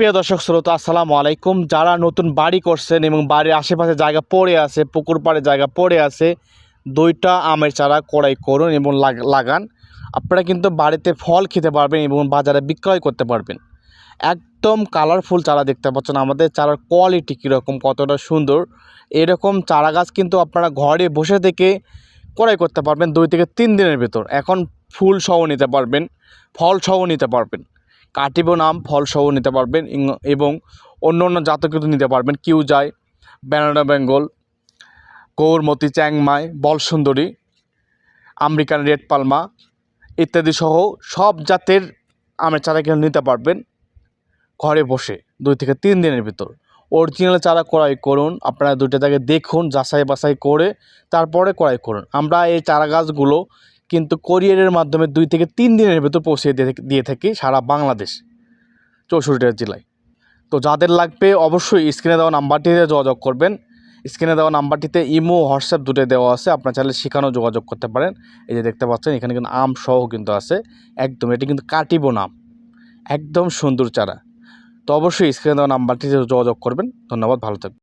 প্রিয় দর্শক শ্রোতা, আসসালামু আলাইকুম। যারা নতুন বাড়ি করছেন এবং বাড়ির আশেপাশে জায়গা পড়ে আছে, পুকুর পাড়ে জায়গা পড়ে আছে, 2টা আমের চারা ক্রয় করুন এবং লাগান। আপনারা কিন্তু বাড়িতে ফল খেতে পারবেন এবং বাজারে বিক্রয় করতে পারবেন। একদম কালারফুল চারা দেখতে পাচ্ছেন। আমাদের চারার কোয়ালিটি কীরকম, কতটা সুন্দর, এরকম চারা গাছ কিন্তু আপনারা ঘরে বসে থেকে ক্রয় করতে পারবেন 2 থেকে 3 দিনের ভেতর। এখন ফুল সহ নিতে পারবেন, ফল সহ নিতে পারবেন, কাটিবন আম ফল সহ নিতে পারবেন এবং অন্য অন্য জাতও কিন্তু নিতে পারবেন। কিউজাই, banana Bengal, Gourmati, Chiang Mai, Balsundari, American red Palmer ইত্যাদি সহ সব জাতের আমের চারা কিন্তু নিতে পারবেন ঘরে বসে 2 থেকে 3 দিনের ভিতর। অরিজিনাল চারা ক্রয় করুন। আপনারা 2টা জায়গায় দেখুন, যাচাই বাছাই করে তারপরে ক্রয় করুন। আমরা এই চারা গাছগুলো কিন্তু কোরিয়ারের মাধ্যমে 2 থেকে 3 দিনের ভেতর পৌঁছে দিয়ে থাকি সারা বাংলাদেশ, 64টা জেলায়। তো যাদের লাগবে অবশ্যই স্ক্রিনে দেওয়া নাম্বারটিতে যোগাযোগ করবেন। স্ক্রিনে দেওয়া নাম্বারটিতে ইমো, হোয়াটসঅ্যাপ দুটোই দেওয়া আছে। আপনার চাইলে সেখানেও যোগাযোগ করতে পারেন। এই যে দেখতে পাচ্ছেন এখানে কিন্তু আম সহ কিন্তু আছে একদম। এটি কিন্তু কাটিবন আম, একদম সুন্দর চারা। তো অবশ্যই স্ক্রিনে দেওয়া নাম্বারটিতে যোগাযোগ করবেন। ধন্যবাদ, ভালো থাকবেন।